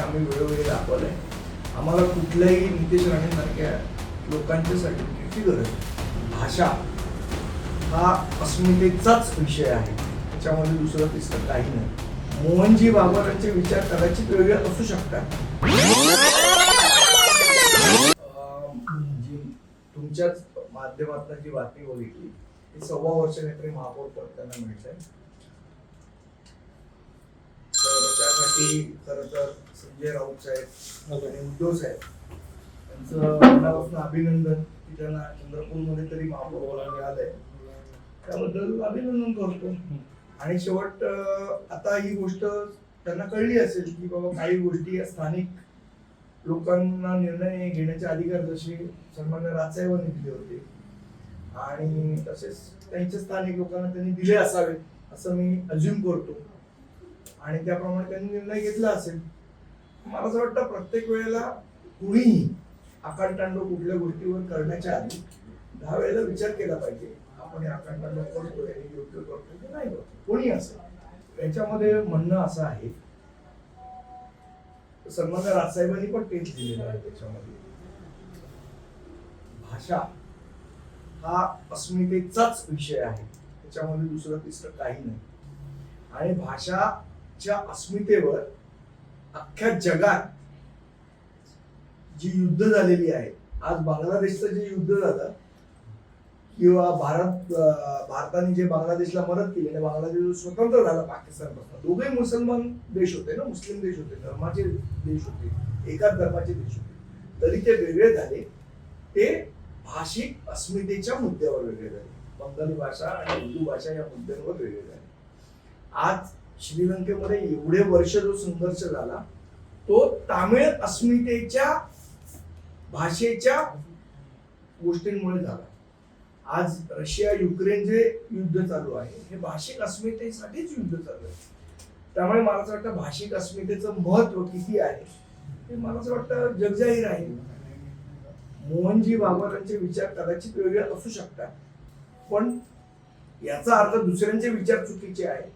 आम्ही वेळोवेळी दाखवलंय. आम्हाला कुठल्याही नितेश राणेंसारख्या लोकांच्या सर्टिफिकेटची गरज नाही. भाषा हा अस्मितेचाच विषय आहे, त्याच्यामध्ये दुसरं तिसरं काही नाही. मोहनजी भागवतांचे विचार कदाचित वेगळे असू शकतात. जी तुमच्याच माध्यमातून जी बातमी बघितली ती 1.25 वर्ष काहीतरी महापौर पद त्यांना मिळतंय. तर त्यासाठी खरं तर संजय राऊत साहेब आणि उद्धव साहेब यांचं मनापासून अभिनंदन की त्यांना चंद्रपूरमध्ये तरी महापौर बोलायला मिळालंय, त्याबद्दल अभिनंदन करतो. आणि शेवट आता ही गोष्ट त्यांना कळली असेल की बाबा काही गोष्टी स्थानिक लोकांना निर्णय घेण्याचे अधिकार जसे सन्मान्य राजसाहेबांनी दिले होते आणि तसेच त्यांच्या स्थानिक लोकांना त्यांनी दिले असावेत असं मी अज्युम करतो आणि त्याप्रमाणे त्यांनी निर्णय घेतला असेल. मला असं वाटतं प्रत्येक वेळेला कुणीही आकांडतांडव कुठल्या गोष्टीवर करण्याच्या आधी 10 वेळेला विचार केला पाहिजे. आपण हे आकांडतांडव करतोय आणि योग्य करतोय की नाही करतो, कोणी असेल. याच्यामध्ये म्हणणं असं आहे, सन्मान्य राजसाहेबांनी पण तेच दिलेलं आहे. त्याच्यामध्ये भाषा हा अस्मितेचाच विषय आहे, त्याच्यामध्ये दुसरं तिसरं काही नाही. आणि भाषाच्या अस्मितेवर अख्ख्या जगात जी युद्ध झालेली आहे, आज बांगलादेशचं जे युद्ध झालं किंवा भारताने जे बांगलादेशला मदत केली आणि बांगलादेश स्वतंत्र झाला पाकिस्तानपासून, दोघेही मुसलमान देश होते ना, मुस्लिम देश होते, धर्माचे देश होते, एकाच धर्माचे देश होते, तरी ते वेगळे झाले. ते भाषिक अस्मितेच्या मुद्द्यावर वेगळे झाले. बंगाली भाषा आणि उर्दू भाषा या मुद्द्यांवर वेगळे झाले. आज श्रीलंकेमध्ये एवढे वर्ष जो संघर्ष झाला तो तामिळ अस्मितेच्या भाषेच्या गोष्टींमुळे झाला. आज रशिया युक्रेन जे युद्ध चालू आहे हे भाषिक अस्मितेसाठीच युद्ध चालू आहे. त्यामुळे मला असं वाटतं भाषिक अस्मितेचं महत्व किती आहे हे मला असं वाटतं जगजाहीर आहे. मोहनजी भागवतांचे विचार कदाचित वेगळे असू शकतात, पण याचा अर्थ दुसऱ्यांचे विचार चुकीचे आहे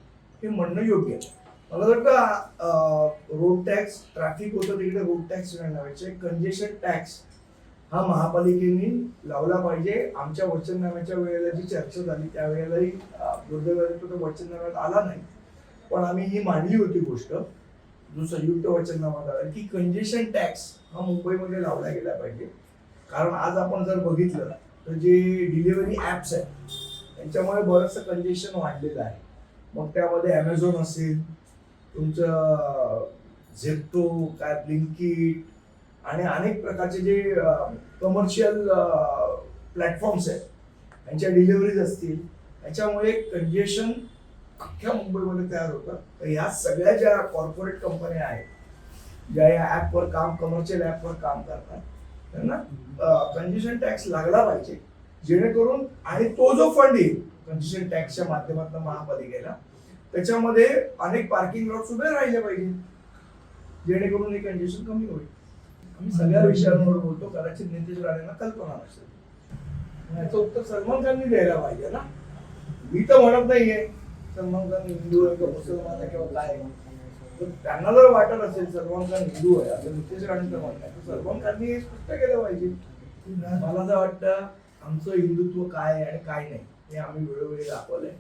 हे म्हणणं योग्य आहे. मला वाटतं रोड टॅक्स, ट्रॅफिक होतं तिकडे रोड टॅक्स लावायचे, कंजेशन टॅक्स हा महापालिकेने लावला पाहिजे. आमच्या वचननाम्याच्या वेळेला जी चर्चा झाली त्यावेळेलाही दुर्दैवाने तो वचननाम्यात आला नाही, पण आम्ही ही मांडली होती गोष्ट जो संयुक्त वचननामा झाला की कंजेशन टॅक्स हा मुंबईमध्ये लावला गेला पाहिजे. कारण आज आपण जर बघितलं तर जे डिलिव्हरी ॲप्स आहेत त्यांच्यामुळे बरंचसं कंजेशन वाढलेलं आहे. मग त्यामध्ये ॲमेझॉन असेल, तुमचं झेप्टो, काय ब्लिंकिट आणि अनेक प्रकारचे जे कमर्शियल प्लॅटफॉर्म्स आहेत त्यांच्या डिलिव्हरीज असतील, त्याच्यामुळे कंजेशन अख्ख्या मुंबईमध्ये तयार होतं. तर ह्या सगळ्या ज्या कॉर्पोरेट कंपन्या आहेत ज्या या ॲपवर कमर्शियल ॲपवर काम करतात त्यांना कंजेशन टॅक्स लागला पाहिजे, जेणेकरून आणि तो जो फंड येईल कंजेशन टॅक्सच्या माध्यमातून महापालिकेला त्याच्यामध्ये अनेक पार्किंग लॉट्स उभे राहिले पाहिजे, जेणेकरून हे कंजेशन कमी होईल. आम्ही सगळ्या विषयांवर बोलतो, कदाचित नितेश राणेंना कल्पना नसेल. याचं उत्तर सलमान खाननी द्यायला पाहिजे ना. मी तर म्हणत नाहीये सलमान खान हिंदू आहे किंवा मुसलमान आहे किंवा काय. त्यांना जर वाटत असेल सलमान खान हिंदू आहे असं नितेश राणेंचं म्हणणं आहे, तर सलमान खाननी हे स्पष्ट केलं पाहिजे. मला असं वाटतं आमचं हिंदुत्व काय आहे आणि काय नाही हे आम्ही वेळोवेळी दाखवलंय.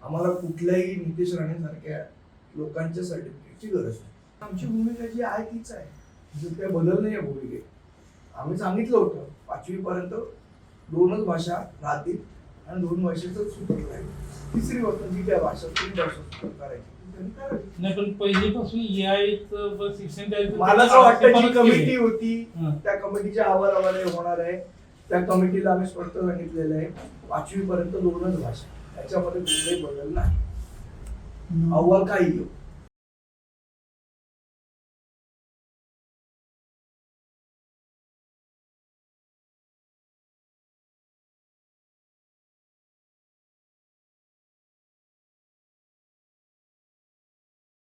आम्हाला कुठल्याही नितेश राणेंसारख्या लोकांच्या सर्टिफिकेटची गरज नाही. आमची भूमिका जी आहे तीच आहे, काही बदल नाही या भूमिकेत. आम्ही सांगितलं होतं 5वी पर्यंत 2च भाषा राहतील आणि 2 भाषेचं सूत्र राहील. तिसरी गोष्ट जी काय भाषा 3 भाषा करायची नाही, पण पहिलीपासून EIचं शिक्षण द्यायचं. मला असं वाटतं जी कमिटी होती त्या कमिटीच्या अहवालामध्ये होणार आहे. त्या कमिटीला आम्ही स्पष्ट सांगितलेलं आहे 5वी पर्यंत 2च भाषा, त्याच्यामध्ये कुठलाही बदल नाही. अहवाल काही येऊ